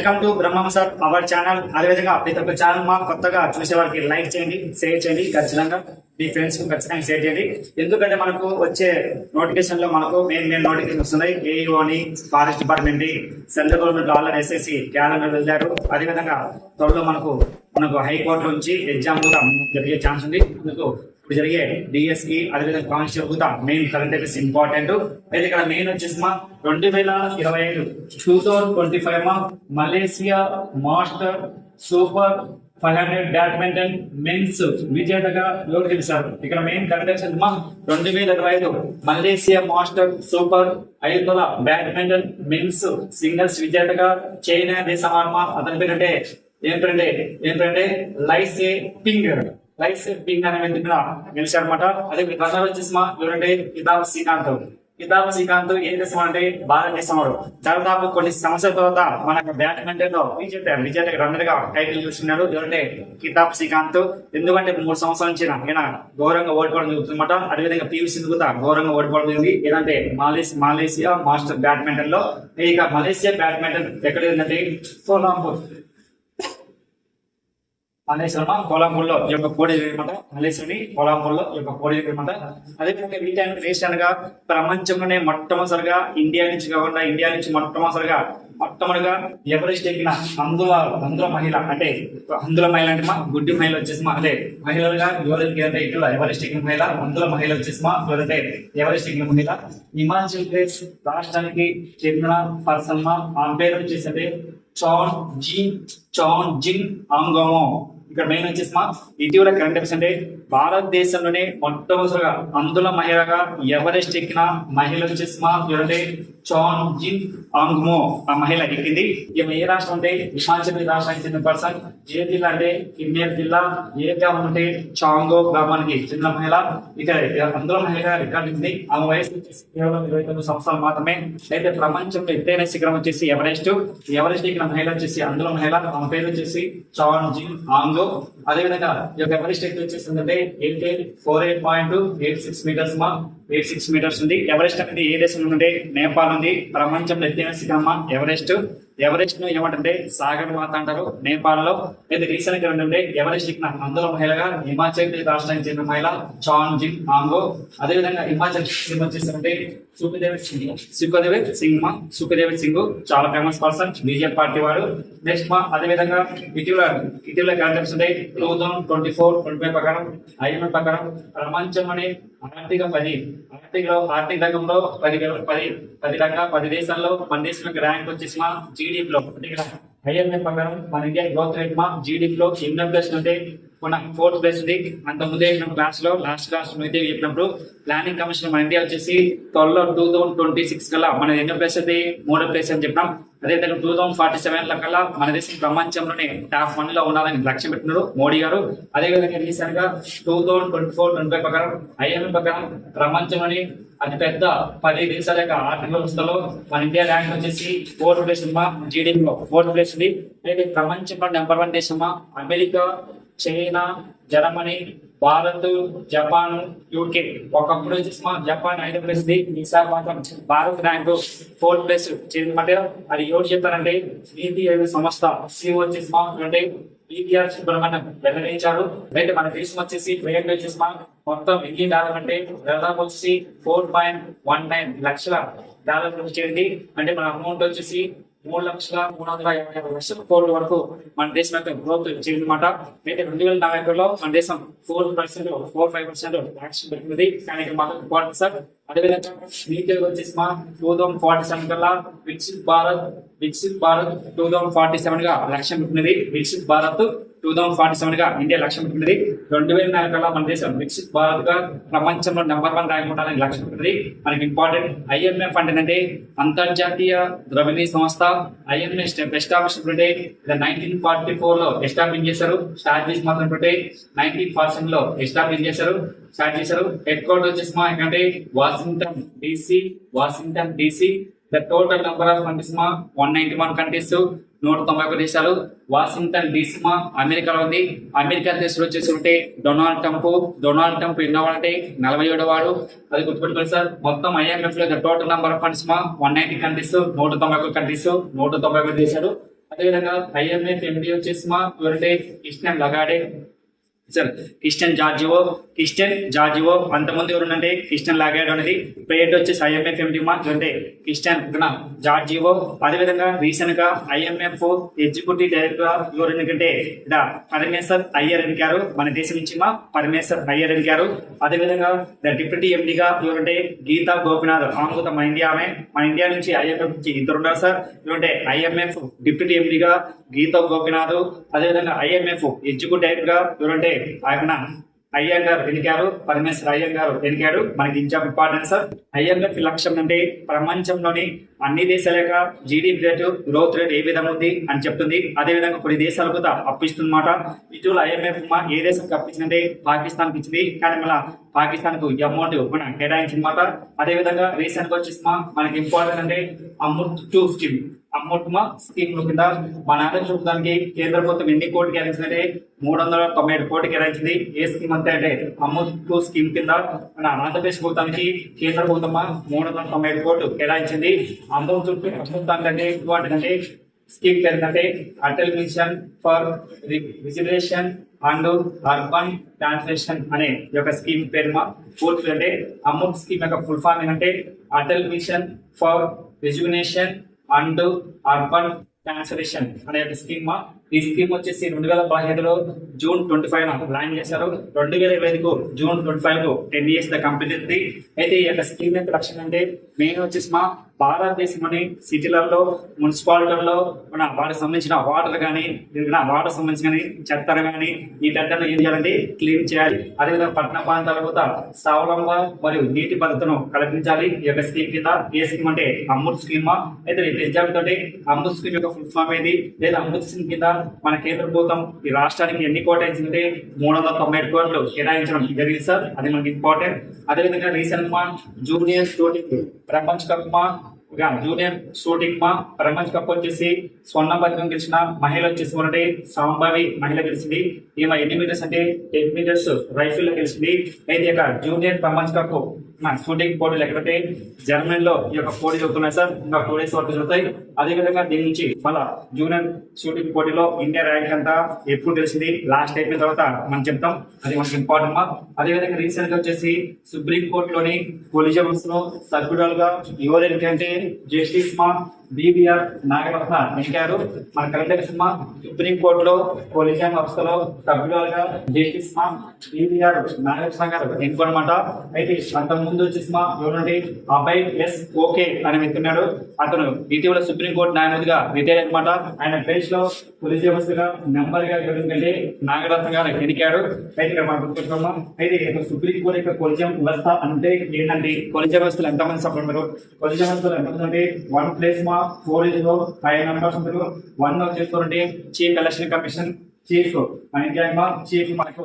Welcome to Brahmam sir our channel. అదేవిధంగా ప్రతి ఒక్క ఛానల్ మా కొత్తగా చూసే వారికి లైక్ చేయండి, షేర్ చేయండి, ఖచ్చితంగా మీ ఫ్రెండ్స్ ఖచ్చితంగా షేర్ చేయండి. ఎందుకంటే మనకు వచ్చే నోటిఫికేషన్ లో మనకు మెయిన్ నోటిఫికేషన్ వస్తున్నాయి. ఏఈఓని, forest department, central government already SSC calendar వదిలారు. అదేవిధంగా త్వరలో మనకు హైకోర్టు నుంచి ఎగ్జామ్ కూడా జరిగే ఛాన్స్ ఉంది. అందుకు ఇప్పుడు జరిగే డిఎస్సి అదేవిధంగా కానిస్టేబుల్ కూడా మెయిన్ కరెంట్ అఫైర్స్ ఇంపార్టెంట్. అయితే ఇక్కడ మెయిన్ వచ్చేసి 2025 2025 Malaysia master super 500 badminton men's విజేతగా ఎవరు గెలిచారు? ఇక్కడ main current affairs 2025 Malaysia master super 500 badminton men's singles విజేతగా చైనా దేశం అతని పేరంటే ఏంటంటే లైసే పింగ్ అనే వ్యక్తి మీద గెలిచారనమాట. అదే రన్నర్ వచ్చేసి ఎవరంటే కితాబ్ శ్రీకాంత్ ఏం చేస్తామంటే భారతదేశం వాడు దాదాపు కొన్ని సంవత్సరాల తర్వాత మనకు బ్యాడ్మింటన్ లో విజేత రన్నర్ గా టైటిల్ చూస్తున్నాడు. ఎవరంటే కితాబ్ శ్రీకాంత్. ఎందుకంటే 3 సంవత్సరాల నుంచి ఈయన ఘోరంగా ఓడిపోవడం జరుగుతుందన్నమాట. అదేవిధంగా పివి సింధు కూడా ఘోరంగా ఓడిపోవడం జరిగింది. ఏదంటే మలేసియా మాస్టర్ బ్యాడ్మింటన్ లో. ఇక మలేసియా బ్యాడ్మింటన్ ఎక్కడ ఏంటంటే కోలాంపూర్ లో ఈ యొక్క పోటీ అనమాట. మలేషియాని కోలాంపూర్ లో ఈ యొక్క పోటీ అనమాట. అదేవిధంగా వీటానికి రేషన్గా ప్రపంచంలోనే మొట్టమొదటిగా ఇండియా నుంచి మొట్టమొదటిగా ఎవరెస్ట్ ఎక్కిన అందుల మహిళ అంటే గుడ్డి మహిళ వచ్చేసి అదే మహిళలుగా ఎవరికి ఇట్లా ఎవరెస్ట్ ఎక్కిన మహిళ అందుల మహిళ వచ్చేసి ఎవరైతే ఎవరెస్ట్ ఎక్కిన మహిళ హిమాచల్ ప్రదేశ్ రాష్ట్రానికి చెందిన పర్సన్. ఆ పేరు వచ్చేసి చాన్ జిన్ ఆంగోమో. ఇక్కడ మెయిన్ వచ్చేసి ఇటీవల కరెంట్ అఫైర్స్ అంటే భారతదేశంలోనే మొట్టమొదటిగా అందుల మహిళగా ఎవరెస్ట్ ఎక్కిన మహిళ వచ్చేసి ఎవరంటే చాన్ జిన్ ఆంగ్మో. ఆ మహిళ ఎక్కింది. ఈమె ఏ రాష్ట్రం అంటే హిమాచల్ ప్రదేశ్ రాష్ట్రానికి చెందిన పర్సన్. ఏ జిల్లా అంటే కిన్నెర్ జిల్లా. ఏ గ్రామం అంటే చాంగో గ్రామానికి చెందిన మహిళ. ఇక అందుల మహిళగా రికార్డు ఉంది. ఆమె వయసు వచ్చేసి కేవలం 29 సంవత్సరాలు మాత్రమే. అయితే ప్రపంచంలో ఎత్తైన శిఖరం వచ్చేసి ఎవరెస్ట్ ఎక్కిన మహిళ వచ్చేసి అందుల మహిళ. ఆమె పేరు వచ్చేసి చాన్ జిన్ ఆంగో. అదేవిధంగా ఈ యొక్క ఎవరెస్ట్ ఎక్కి వచ్చేసిందంటే 48.86 మీటర్స్ 86 మీటర్స్ ఉంది. ఎవరెస్ట్ అనేది ఏ దేశంలో ఉంటే నేపాల్ ఉంది. ప్రపంచంలో ఎత్తైన శిఖరమా ఎవరెస్ట్ ను ఏమంటే సాగర్ మాత అంటారు నేపాల్ లో. అయితే రీసెంట్ గా ఏంటంటే ఎవరెస్ట్ ఎక్కిన అందుల మహిళగా హిమాచల్ ప్రదేశ్ రాష్ట్రానికి చెందిన మహిళ చాన్ జిన్ ఆంగో. అదేవిధంగా హిమాచల్ ప్రదేశ్ వచ్చేసిందంటే సుఖదేవ్ సింగ్ చాలా ఫేమస్ పర్సన్, బీజేపీ పార్టీ వాడు. నెక్స్ట్ అదేవిధంగా ఇటీవల కాంటాక్ట్స్ ఉంటాయి. 2024-25 ప్రకారం ఐఎంఎఫ్ ప్రకారం ప్రపంచంలోనే ఆర్థిక రంగంలో 10 దేశాల్లో మన దేశం ర్యాంక్ వచ్చేసి జీడీపీ లో ఐఎంఎఫ్ ప్రకారం మన ఇండియా గ్రోత్ రేట్ జీడీపీ లో ఎన్నో ప్లేస్ ఉంటే మన 4th ప్లేస్ ఉంది. అంత ముందే లాస్ట్ క్లాస్ అయితే చెప్పినప్పుడు ప్లానింగ్ కమిషన్ మన ఇండియా వచ్చేసి 2026 కల్లా మన ఎన్నో ప్లేస్ అయితే 3వ ప్లేస్ అని చెప్పినాం. అదేవిధంగా 2047 కల్లా మన దేశం ప్రపంచంలోనే టాప్ 1 లో ఉండాలని లక్ష్యం పెట్టినారు మోడీ గారు. అదేవిధంగా రీసెంట్ గా 2024-25 ప్రకారం ఐఎంఎఫ్ ప్రకారం ప్రపంచంలోని అతిపెద్ద 10 దేశాల యొక్క ఆర్థిక వ్యవస్థలో మన ఇండియా ర్యాంక్ వచ్చేసి 4th ప్లేస్ జీడీపీలో 4th ప్లేస్ ఉంది. అయితే ప్రపంచంలో నెంబర్ 1 దేశమా America, China, Germany, Bharat, Japan, UK. ఒకప్పుడు వచ్చేసి జపాన్ 5వ ప్లేస్ ఉంది. ఈసారి మాత్రం భారత్ ర్యాంకు 4th ప్లేస్ చేయాలంటే అది ఎవరు చెప్తారంటే నీతి ఆయోగ్ సంస్థ CEO వచ్చేసి అంటే పివిఆర్ సుబ్రహ్మణ్యం వెల్లడించారు. అయితే మన దేశం వచ్చేసి ట్రేడ్ వచ్చేసి మొత్తం ఇండియన్ డాలర్ అంటే దాదాపు వచ్చేసి $4.19 లక్షల చేరింది. అంటే మన అమౌంట్ వచ్చేసి 3,355,00,000 కోట్ల వరకు మన దేశం యొక్క గ్రోత్ చేరిందన్నమాట. అయితే 2040లో మన దేశం 4% ట్యాక్స్ పెట్టినది. కానీ మాకు ఇంపార్టెంట్ సార్. అదేవిధంగా నీతి వచ్చేసి 2047 కల్లా వికసిత్ భారత్ 2047 గా లక్ష్యం పెట్టినది. వికసిత్ భారత్ 2047 గా ఇండియా లక్ష్యం పెట్టినది. 2004 కల్లా మన దేశం వికసిత్ భారత్ గా ప్రపంచంలో నెంబర్ 1 ర్యాంక్ ఉండాలని లక్ష్యం పెట్టినది. మనకి ఇంపార్టెంట్ ఐఎంఎఫ్ అంటే అంతర్జాతీయ ద్రవ్యనిధి సంస్థ. ఐఎంఎఫ్ ఎస్టాబ్లిష్ 1944 లో ఎస్టాబ్లిష్ చేశారు. స్టార్ట్ చేసి మాత్రం 19% లో ఎస్టాబ్లిష్ స్టార్ట్ చేశారు. హెడ్ క్వార్టర్ వచ్చేసి అంటే Washington DC. The total number of countries 191 countries 191 దేశాలు. వాషింగ్టన్ DC అమెరికాలో ఉంది. అమెరికా దేశంలో వచ్చేసి ఉంటే డొనాల్డ్ ట్రంప్ ఎన్నోవాడంటే 47వ వాడు. అది గుర్తుపెట్టుకోండి సార్. మొత్తం IMF లో total number of countries 190 countries 191 countries 191 దేశాలు. అదేవిధంగా IMF MD వచ్చేసి మా ఎవరంటే క్రిస్టియన్ లగాడే సార్ క్రిస్టియన్ జార్జివో అంతమంది ఎవరుందంటే క్రిస్టియన్ లాగాడ్ అనేది పేరు వచ్చేసి IMF MD మా అంటే క్రిస్టియన్ జార్జివో. అదేవిధంగా రీసెంట్ గా IMF ఎగ్జిక్యూటివ్ డైరెక్టర్ ఎవరు ఎందుకంటే పరమేశ్వర్ అయ్యర్ ఎన్నికారు, మన దేశం నుంచి మా పరమేశ్వర్ అయ్యర్ ఎన్నికారు. అదేవిధంగా డిప్యూటీ ఎండిగా ఎవరంటే గీతా గోపినాథ్, ఆమె మన ఇండియా, మన ఇండియా నుంచి IMF నుంచి ఇద్దరు ఉన్నారు సార్. ఎవరంటే IMF డిప్యూటీ ఎండిగా గీతా గోపినాథ్, అదేవిధంగా IMF ఎగ్జిక్యూటివ్ డైరెక్టర్ గా ఎవరంటే ఆయన అయ్యంగారు ఎన్నికారు, పరమేశ్వర్ అయ్యంగారు ఎన్నికారు. మనకి ఇంకా ఇంపార్టెంట్ సార్. IMF లక్ష్యం అంటే ప్రపంచంలోని అన్ని దేశాల యొక్క GDP రేటు, గ్రోత్ రేట్ ఏ విధంగా ఉంది అని చెప్తుంది. అదేవిధంగా కొన్ని దేశాలకు అప్పిస్తుందన్నమాట. ఇటీవల IMF ఏ దేశానికి అప్పించిందంటే పాకిస్తాన్కి ఇచ్చింది, కానీ మళ్ళీ పాకిస్తాన్ కు అమౌంట్ మనం కేటాయించిందన్నమాట. అదేవిధంగా రీసెంట్ గా వచ్చేసి మనకి ఇంపార్టెంట్ అంటే అమృత్ 2 స్కీమ్, అమృత్ స్కీమ్ కింద మన ఆంధ్ర చూడడానికి కేంద్ర ప్రభుత్వం ఎన్ని కోట్లు కేటాయించిందంటే 397 కోట్లు కేటాయించింది. ఏ స్కీమ్ అంతే అంటే అమృత్ 2 స్కీమ్ కింద మన ఆంధ్రప్రదేశ్ ప్రభుత్వానికి కేంద్ర ప్రభుత్వం 397 కోట్లు కేటాయించింది. అమృత్ అంటే అంటే స్కీమ్ ఏంటంటే Atal mission for registration and urban translation అనే యొక్క స్కీమ్ పేరు పూర్తి అంటే అమృత్ స్కీమ్ యొక్క ఫుల్ ఫామ్ ఏంటంటే Atal mission for rejuvenation and urban translation అనే యొక్క స్కీమ్. ఈ స్కీమ్ వచ్చేసి 2015లో జూన్ 25 లాంచ్ చేశారు. 2025 జూన్ 25 10 years కంప్లీట్ అవుతుంది. అయితే ఈ యొక్క స్కీమ్ యొక్క లక్ష్యం అంటే మెయిన్ వచ్చేసి భారతదేశంలోని సిటీలలో, మున్సిపాలిటీలలో మన వాటికి సంబంధించిన వాటర్ కానీ, వాటర్ సంబంధించిన చెత్తను కానీ ఈ చెత్తను ఏం చేయాలంటే క్లీన్ చేయాలి. అదేవిధంగా పట్టణ ప్రాంతాల కూడా స్వావలంబ మరియు నీటి భద్రతను కల్పించాలి. ఈ యొక్క స్కీమ్ కింద ఏ స్కీమ్ అంటే అమృత్ స్కీమ్. అయితే ఎగ్జాంపుల్ తోటి అమృత్ స్కీమ్ యొక్క ఫుల్ ఫామ్ ఏది, లేదా అమృత్ స్కీమ్ కింద మన కేంద్ర ప్రభుత్వం ఈ రాష్ట్రానికి ఎన్ని కేటాయించిందంటే 397 కోట్లు కేటాయించడం జరిగింది సార్. అది మనకి ఇంపార్టెంట్. అదేవిధంగా రీసెంట్ జూనియర్ షూటింగ్ ప్రపంచ కప్ జూనియర్ షూటింగ్ ప్రపంచ కప్ వచ్చేసి స్వర్ణ పథకం గెలిచిన మహిళ వచ్చేసి సాంబావి మహిళ గెలిచింది. ఈమె ఎన్ని మీటర్స్ అంటే 10 మీటర్స్ రైఫిల్ లో గెలిచింది. అయితే ఈ యొక్క జూనియర్ ప్రపంచ కప్ షూటింగ్ పోటీలు ఎక్కడంటే జర్మనీలో ఈ యొక్క పోటీ జరుగుతున్నాయి సార్. ఇంకా 2 days వరకు జరుగుతాయి. అదేవిధంగా దీని నుంచి మళ్ళా జూనియర్ షూటింగ్ పోటీలో ఇండియా ర్యాంక్ అంతా ఎప్పుడు తెలిసింది లాస్ట్ అయిపోయిన తర్వాత మనం చెప్తాం, అది మనకి ఇంపార్టెంట్. అదేవిధంగా రీసెంట్ గా వచ్చేసి సుప్రీం కోర్టులోని కొలిజియమ్స్ లో సభ్యురాలుగా ఎవరు ఏంటంటే జస్టిస్ BBR నాగరత్న ఎన్నికారు. మన కరెక్ట్ సుప్రీం కోర్టులో కొలిజియం వ్యవస్థలో సభ్యులుగా జస్టిస్ BBR నాగరత్న గారు ఎన్నుకోనమాట. అయితే అంత ముందు వచ్చేసి ఎవరంటే అభయ్ ఓకే అని వెళ్తున్నాడు. అతను ఇటీవల సుప్రీం కోర్టు న్యాయమూర్తిగా రిటైర్ అనమాట. ఆయన ప్లేస్ లో కొలిజియం వ్యవస్థగా మెంబర్ గా ఎవరంటే నాగరత్న గారు ఎన్నికారు. అయితే ఇక్కడ మనం గుర్తుపెట్టుకున్నాం. అయితే సుప్రీం కోర్టు యొక్క కొలిజియం వ్యవస్థ అంటే ఏంటంటే కొలిజియం వ్యవస్థలు ఎంతమంది సభ్యులు ఉన్నారు, కొలిజియం వ్యవస్థలు ఎంతమంది అంటే 1 place 4 is 5 members ఉంటారు. 1 వచ్చేసుకోండి chief election commission chief chief మనకు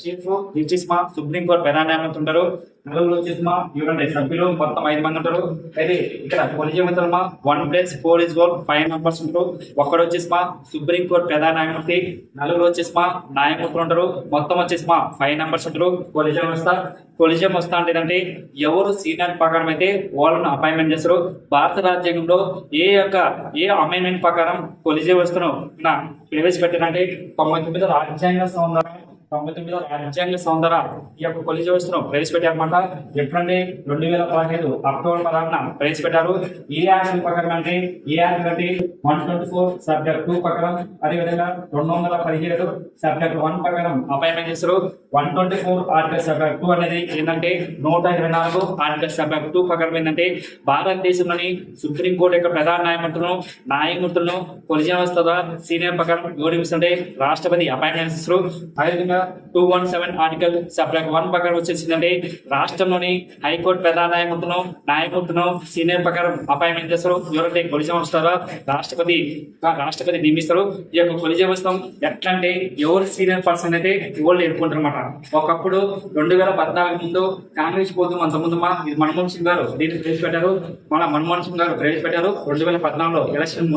చీఫ్ జస్టిస్ సుప్రీం కోర్టు ప్రధాన న్యాయమూర్తి ఉంటారు. నలుగురు వచ్చేసి ఇవ్వండి సభ్యులు మొత్తం 5 మంది ఉంటారు. అయితే ఇక్కడ కొలిజియం 1 place 4 is 5 members ఉంటారు. ఒక్కడు వచ్చేసి సుప్రీం కోర్టు ప్రధాన న్యాయమూర్తి, నలుగురు వచ్చేసి న్యాయమూర్తులు ఉంటారు. మొత్తం వచ్చేసి 5 members ఉంటారు. కొలిజియం వస్తా అంటే ఎవరు సీనియర్ ప్రకారం అయితే వాళ్ళను అపాయింట్మెంట్ చేస్తారు. భారత రాజ్యాంగంలో ఏ అమెండ్మెంట్ ప్రకారం కొలిజియం వ్యవస్థను ప్రవేశపెట్టారంటే 99 రాజ్యాంగ సౌందర్య ఈ యొక్క కొలిజియం వ్యవస్థను ప్రవేశపెట్టారన్నమాట. ఎప్పుడంటే 2015 అక్టోబర్ 16న ప్రవేశపెట్టారు. ఏ యాక్ట్ ప్రకారం అంటే 124 సబ్జెక్ట్ 2 ప్రకారం, అదేవిధంగా 217 సబ్జెక్ట్ 1 ప్రకారం అపాయింట్మెంట్ చేస్తారు. 124 ఆర్టికల్ సబ్జెక్ట్ 2 అనేది ఏంటంటే 124 ఆర్టికల్ సబ్జెక్ట్ 2 ప్రకారం ఏంటంటే భారతదేశంలోని సుప్రీం కోర్టు యొక్క ప్రధాన న్యాయమూర్తులను కొలిజియం వ్యవస్థ సీనియర్ ప్రకారం గౌరవిస్తుంటే రాష్ట్రపతి అపాయింట్మెంట్ చేస్తారు. అదేవిధంగా 217 ఆర్టికల్ సబ్జెక్ట్ 1 ప్రకారం వచ్చేసిందంటే రాష్ట్రంలోని హైకోర్టు ప్రధాన న్యాయమూర్తులను సీనియర్ ప్రకారం అపాయింట్మెంట్ చేస్తారు. ఎవరంటే కొలిజియం వస్తారో రాష్ట్రపతి నియమిస్తారు. ఈ యొక్క కొలిజియం వస్తాం ఎట్లా అంటే ఎవరు సీనియర్ పర్సన్ అయితే ఎవరు ఎన్నుకుంటారు అనమాట. ఒకప్పుడు 2014 ముందు కాంగ్రెస్ పోతూ అంతకుముందు ఇది మన్మోహన్ సింగ్ గారు దీన్ని ప్రవేశపెట్టారు. మన్మోహన్ సింగ్ గారు ప్రవేశపెట్టారు 2014లో ఎలక్షన్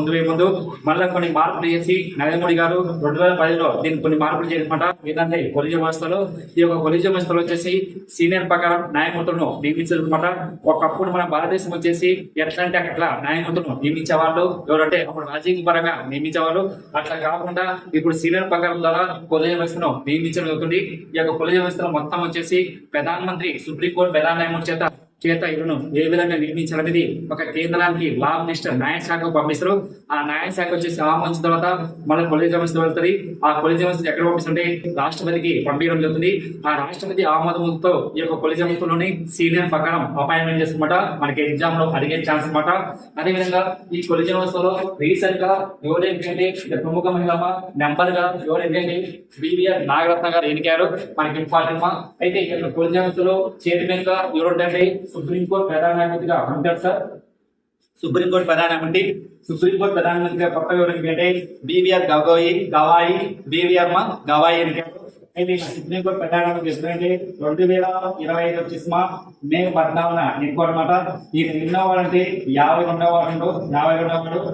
మళ్ళీ కొన్ని మార్పులు చేసి నరేంద్ర మోడీ గారు 2010లో దీన్ని కొన్ని మార్పులు చేయమాట. ఏంటంటే ఉంటాయి కొలీజియం వ్యవస్థలో. ఈ యొక్క కొలీజియం వ్యవస్థలో వచ్చేసి సీనియర్ ప్రకారం న్యాయమూర్తులను నియమించాలన్నమాట. ఒకప్పుడు మన భారతదేశం వచ్చేసి ఎట్లా అంటే అట్లా న్యాయమూర్తులను నియమించేవాళ్ళు. ఎవరంటే అప్పుడు రాజకీయ పరంగా నియమించేవాళ్ళు. అట్లా కాకుండా ఇప్పుడు సీనియర్ ప్రకారం ద్వారా కొలీజియం వ్యవస్థను నియమించడం జరుగుతుంది. ఈ యొక్క కొలీజియం వ్యవస్థలో మొత్తం వచ్చేసి ప్రధానమంత్రి సుప్రీంకోర్టు ప్రధాన న్యాయమూర్తి చేత ఇవను ఏ విధంగా నిర్మించాలనేది ఒక కేంద్రానికి లా మినిస్టర్ న్యాయశాఖకు పంపిస్తారు. ఆ న్యాయశాఖ వచ్చేసి ఆమోదించిన తర్వాత మన కొలీజియం వ్యవస్థ వెళ్తుంది. ఆ కొలీజియం వ్యవస్థ ఎక్కడ పంపిస్తుంటే రాష్ట్రపతికి పంపించడం జరుగుతుంది. ఆ రాష్ట్రపతి ఆమోదంతో ఈ యొక్క కొలీజియం వ్యవస్థలోని సీనియర్ ప్రకారం అపాయింట్మెంట్ చేస్తున్నమాట మనకి ఎగ్జామ్ లో అడిగే ఛాన్స్ అనమాట. అదేవిధంగా ఈ కొలీజియం వ్యవస్థలో రీసెంట్ గా ఎవరేంటంటే ప్రముఖ మహిళ నెంబర్ గా ఎవరేంటంటే బివిఆర్ నాగరత్న గారు ఎన్నికారు మనకి ఇంపార్టెంట్. అయితే ఈ యొక్క కొలీజియం వ్యవస్థలో చైర్మన్ గా ఎవరుంటే సుప్రీంకోర్టు ప్రధాన న్యాయమూర్తిగా ఉంటారు సార్. సుప్రీంకోర్టు ప్రధానమంత్రి ప్రధానమంత్రిగా కొత్తగా ఎవరంటే బివిఆర్ గవాయి బివిఆర్ గవాయి ఎన్నికారు. అయితే సుప్రీంకోర్టు ప్రధానమంత్రి ఎప్పుడంటే 2025 వచ్చేసి మే 14న ఎన్నుకోనమాట. ఈయన ఎన్నోవాడంటే 52వ వాడు.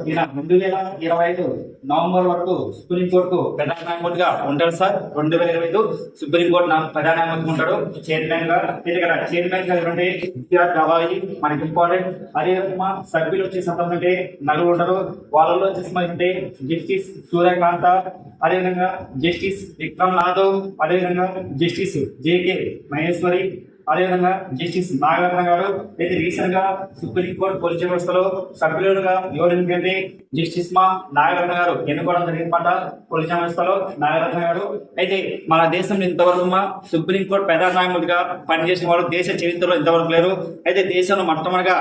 ఈయన 2025 నవంబర్ వరకు సుప్రీంకోర్టు ప్రధాన న్యాయమూర్తిగా ఉంటాడు సార్. 2025 సుప్రీంకోర్టు ప్రధాన న్యాయమూర్తి ఉంటాడు చైర్మన్ గా. ఇక్కడ చైర్మన్ గా ఎవరంటే గవాయి మనకి ఇంపార్టెంట్. అదే సభ్యులు వచ్చేసి అంటే నలుగురు ఉంటారు. వాళ్ళలో వచ్చేసి అంటే జస్టిస్ సూర్యకాంత, అదేవిధంగా జస్టిస్ విక్రమ్ నాథవ్, అదేవిధంగా జస్టిస్ జేకే మహేశ్వరి, అదేవిధంగా జస్టిస్ నాగరత్న గారు. అయితే రీసెంట్ గా సుప్రీంకోర్టు కొలీజియం వ్యవస్థలో సభ్యులుగా ఎవరు ఎందుకంటే జస్టిస్ నాగరత్న గారు ఎన్నుకోవడం జరిగిందన్నమాట కొలీజియం వ్యవస్థలో నాగరత్న గారు. అయితే మన దేశంలో ఇంతవరకు సుప్రీంకోర్టు ప్రధాన న్యాయమూర్తిగా పనిచేసిన వాడు దేశ చరిత్రలో ఇంతవరకు లేరు. అయితే దేశంలో మొట్టమొదటిగా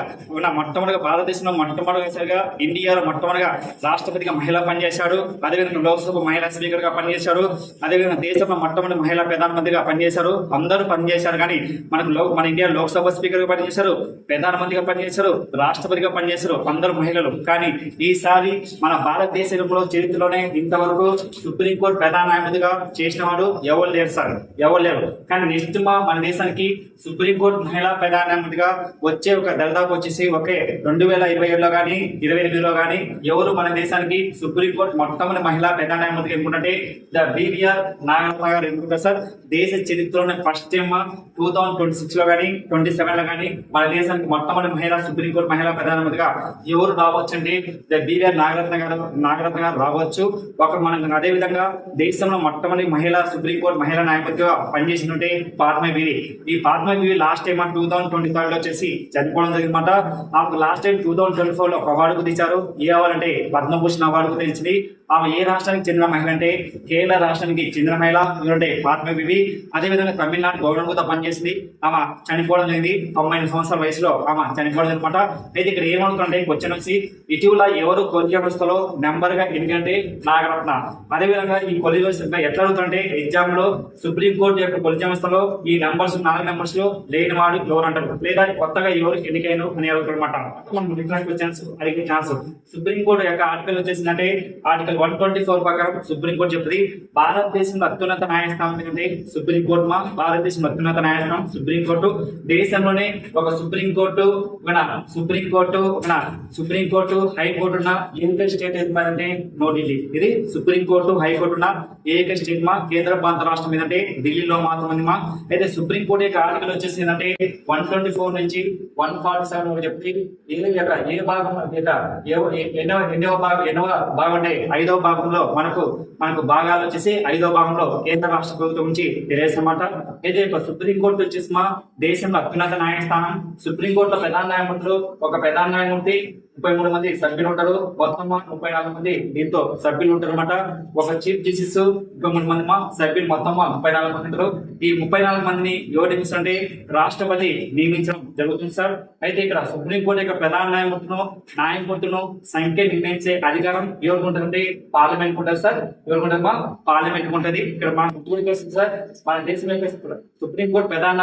భారతదేశంలో మొట్టమొదటిసారిగా ఇండియాలో మొట్టమొదటిగా రాష్ట్రపతిగా మహిళ పనిచేశాడు. అదేవిధంగా లోక్సభ మహిళా స్పీకర్ గా పనిచేశాడు. అదేవిధంగా దేశంలో మొట్టమొదటి మహిళా ప్రధానమంత్రిగా పనిచేశారు. అందరూ పనిచేశారు కానీ మన ఇండియా లోక్సభ స్పీకర్ గా పనిచేశారు, ప్రధానమంత్రిగా పనిచేశారు, రాష్ట్రపతిగా పనిచేశారు, అందరూ మహిళలు. కానీ ఈసారి మన భారతదేశంలో చరిత్రలోనే ఇంతవరకు సుప్రీంకోర్టు ప్రధాన న్యాయమూర్తిగా చేసిన వాడు ఎవరు లేరు సార్, ఎవరు లేరు. కానీ నెక్స్ట్ మన దేశానికి సుప్రీంకోర్టు మహిళా ప్రధాన న్యాయమూర్తిగా వచ్చే ఒక దరిదాపు వచ్చేసి 2027లో కానీ 2028లో కానీ ఎవరు మన దేశానికి సుప్రీంకోర్టు మొట్టమొదటి మహిళా ప్రధాన న్యాయమూర్తిగా ఎన్నుకుంటే బివిఆర్ నాగరత్న గారు ఎన్నుకుంటారు సార్. దేశ చరిత్రలోనే ఫస్ట్ టైం 2026లో కానీ 27లో కానీ మన దేశానికి మొట్టమొదటి మహిళా సుప్రీంకోర్టు మహిళా ప్రధానమంత్రిగా ఎవరు రావచ్చు అంటే బివిఆర్ నాగరత్న గారు రావచ్చు. మనం అదే విధంగా దేశంలో మొట్టమొదటి మహిళా సుప్రీంకోర్టు మహిళా న్యాయమూర్తిగా పనిచేసినట్టే పద్మా బీవి. ఈ పద్మా బీవి లాస్ట్ టైం 2023లో వచ్చేసి చనిపోవడం జరిగిందన్నమాట. ఆమెకు లాస్ట్ టైం 2024లో ఒక అవార్డుకు తెచ్చారు. ఏ అవార్డు అంటే పద్మభూషణ్ అవార్డుకు తెచ్చింది. ఆమె ఏ రాష్ట్రానికి చెందిన మహిళ అంటే కేరళ రాష్ట్రానికి చెందిన మహిళ అంటే పద్మా బీవి. అదేవిధంగా తమిళనాడు గవర్నమెంట్ పనిచేసింది. ఆమె చనిపోవడం జరిగింది 90 సంవత్సరాల వయసులో ఆమె చనిపోవడం అనమాట. అయితే ఇక్కడ ఏమవుతుందంటే క్వశ్చన్ వచ్చి ఇటీవల ఎవరు కొలీజియం వ్యవస్థలో నెంబర్ గా ఎందుకంటే నాగరత్న. అదేవిధంగా ఈ కొలీజియం వ్యవస్థ ఎట్లా అడుగుతుంటే ఎగ్జామ్ లో సుప్రీంకోర్టు యొక్క కొలీజియం వ్యవస్థలో ఈ నెంబర్స్ 4 నెంబర్స్ లో లేని వాడు ఎవరు అంటారు, లేదా కొత్తగా ఎవరు ఎన్నికైన అని అడుగుతారు అనమాట. అడిగే ఛాన్స్ సుప్రీంకోర్టు యొక్క ఆర్టికల్ వచ్చేసిందంటే ఆర్టికల్ 124 ప్రకారం సుప్రీంకోర్టు చెప్తుంది భారతదేశంలో అత్యున్నత న్యాయస్థానం ఏంటంటే సుప్రీంకోర్టు. భారతదేశంలో అత్యున్నత న్యాయస్థానం సుప్రీంకోర్టు. దేశంలోనే ఒక సుప్రీంకోర్టు హైకోర్టు ఉన్న ఏకైక స్టేట్ ఏంటంటే న్యూఢిల్లీ. ఇది సుప్రీంకోర్టు హైకోర్టు ఉన్న ఏకైక స్టేట్ కేంద్ర ప్రాంత రాష్ట్రం ఏంటంటే ఢిల్లీలో మాత్రమే. అయితే సుప్రీంకోర్టు యొక్క ఆర్టికల్ వచ్చేసి ఏంటంటే 124 నుంచి 147 చెప్తే ఏ భాగం ఎన్నవ భాగం అంటే 5వ భాగంలో మనకు భాగాలు వచ్చేసి 5వ భాగంలో కేంద్ర రాష్ట్ర ప్రభుత్వం నుంచి తెలియజేసన్నమాట. అయితే సుప్రీంకోర్టు వచ్చేసి దేశంలో అత్యున్నత న్యాయస్థానం. సుప్రీంకోర్టులో ప్రధాన న్యాయమూర్తులు ఒక ప్రధాన న్యాయమూర్తి 33 మంది సభ్యులు ఉంటారు. మొత్తం 34 మంది దీంతో సభ్యులు ఉంటారు అనమాట. ఒక చీఫ్ జస్టిస్ 23 మంది సభ్యులు మొత్తం 34 మంది ఉంటారు. ఈ 34 మందిని ఎవరు నియమిస్తారంటే రాష్ట్రపతి నియమించడం జరుగుతుంది సార్. అయితే ఇక్కడ సుప్రీంకోర్టు యొక్క ప్రధాన న్యాయమూర్తులను సంఖ్య నిర్ణయించే అధికారం ఎవరికి ఉంటుందంటే పార్లమెంట్ ఉంటుంది సార్. ఎవరికి ఉంటుంది? పార్లమెంట్ ఉంటుంది. ఇక్కడ మన సార్ మన దేశం యొక్క సుప్రీంకోర్టు ప్రధాన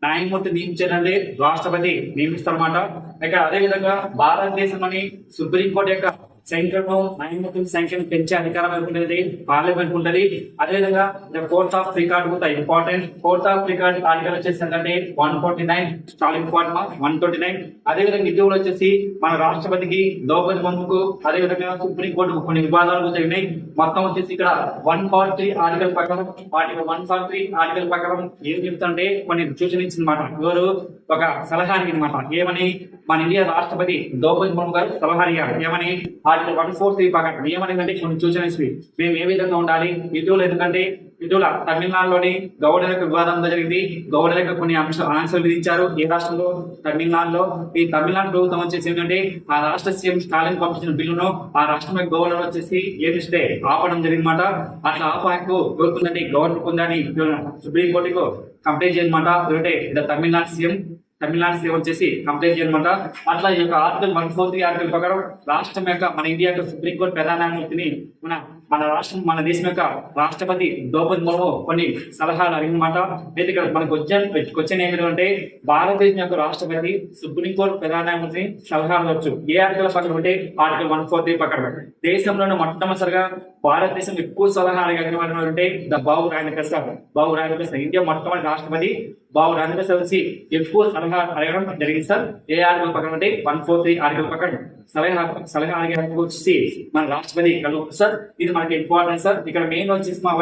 న్యాయమూర్తి నియమించారంటే రాష్ట్రపతి నియమిస్తారు అన్నమాట. ఇక అదే విధంగా భారతదేశంలోని సుప్రీంకోర్టు యొక్క సంఖ్యను న్యాయమూర్తుల సంఖ్యను పెంచే అధికారం ఉంటుంది పార్లమెంట్ ఉంటుంది. అదేవిధంగా కోర్ట్ ఆఫ్ రికార్డ్ కూడా important. Court of record article వచ్చేసి ఏంటంటే 149 స్టాలిన్ ఫార్మా 129. అదేవిధంగా ఇటీవల వచ్చేసి మన రాష్ట్రపతికి ద్రౌపది ముర్ముకు అదేవిధంగా సుప్రీం కోర్టు కొన్ని వివాదాలు జరిగినాయి. మొత్తం వచ్చేసి ఇక్కడ 143 ఆర్టికల్ ప్రకారం ఆర్టికల్ 143 ఆర్టికల్ ప్రకారం ఏం చెప్తుంటే కొన్ని సూచన ఇచ్చిందన్నమాట. ఎవరు ఒక సలహా అనమాట. ఏమని మన ఇండియా రాష్ట్రపతి ద్రౌపది ముర్ము గారు సలహా అడిగారు. ఏమని ఆర్టికల్ 143 ప్రకారం ఏమనేదంటే కొన్ని సూచన ఇచ్చి మేము ఏ విధంగా ఉండాలి ఇటీవల. ఎందుకంటే ఇటీవల తమిళనాడులోని గౌడలకు వివాదం జరిగింది. గౌడలకు కొన్ని ఆంక్షలు విధించారు. ఏ రాష్ట్రంలో? తమిళనాడులో. ఈ తమిళనాడు ప్రభుత్వం వచ్చేసి ఏంటంటే ఆ రాష్ట్ర సీఎం స్టాలిన్ పంపించిన బిల్లును ఆ రాష్ట్రం గవర్నర్ వచ్చేసి ఏమిస్తే ఆపడం జరిగిందన్నమాట. అట్లా ఆప హక్కు కోరుకుందని గవర్నర్ పొందని సుప్రీం కోర్టుకు కంప్లైంట్ చేయనమాట. ఎందుకంటే తమిళనాడు సీఎం వచ్చేసి కంప్లైంట్ చేయనమాట. అట్లా ఈ యొక్క ఆర్టికల్ 143 ఆర్టికల్ ప్రకారం రాష్ట్రం యొక్క మన ఇండియా యొక్క సుప్రీంకోర్టు ప్రధాన న్యాయమూర్తిని మన రాష్ట్రం మన దేశం యొక్క రాష్ట్రపతి ద్రౌపది ముర్ము కొన్ని సలహాలు అడిగినమాట. అయితే ఇక్కడ మనకు క్వశ్చన్ ఏంటంటే భారతదేశం యొక్క రాష్ట్రపతి సుప్రీంకోర్టు ప్రధాన న్యాయమూర్తిని సలహాలు వచ్చు ఏ ఆర్టికల్ ప్రకారం అంటే ఆర్టికల్ 143 ప్రకారం. దేశంలోనే మొట్టమొదటిసారిగా భారతదేశం ఎక్కువ సలహా అడిగిన అంటే బాబు రాజేంద్ర ప్రసాద్. ఇండియా మొట్టమొదటి రాష్ట్రపతి బాబు రాజేంద్ర ప్రసాద్ వచ్చి ఎక్కువ సలహా అడగడం జరిగింది సార్. ఏ ఆర్టికల్ ప్రకారం అంటే 143 ఆర్టికల్ ప్రకారం సలహా అడిగే వచ్చేసి మన రాష్ట్రపతి కలుగుతుంది సార్. ఇది మనకి ఇంపార్టెంట్ సార్. ఇక్కడ మెయిన్ వచ్చేసి మా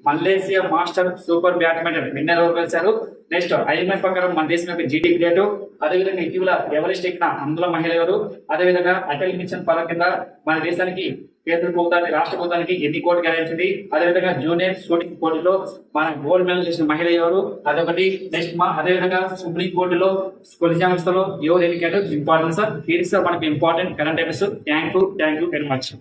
Malaysia master super badminton winner ఎవరు కలిసారు. నెక్స్ట్ ఐఎంఎఫ్ ప్రకారం మన దేశం యొక్క జీడీ గ్రేట్. అదేవిధంగా ఇటీవల ఎవరెస్ట్ ఎక్కిన అందులో మహిళ ఎవరు. అదేవిధంగా అటల్ మిషన్ పథకం కింద మన దేశానికి కేంద్ర ప్రభుత్వానికి రాష్ట్ర ప్రభుత్వానికి ఎన్ని కోట్లు కేటాయించింది. అదేవిధంగా జూనియర్ షూటింగ్ పోటీలో మన గోల్డ్ మెడల్ చేసిన మహిళ ఎవరు అదొకటి. నెక్స్ట్ అదేవిధంగా సుప్రీం కోర్టులో కొలిజియం వ్యవస్థలో ఎవరు ఎన్నికలు ఇంపార్టెంట్ సార్. ఇది సార్ మనకి important current affairs. Thank you very much.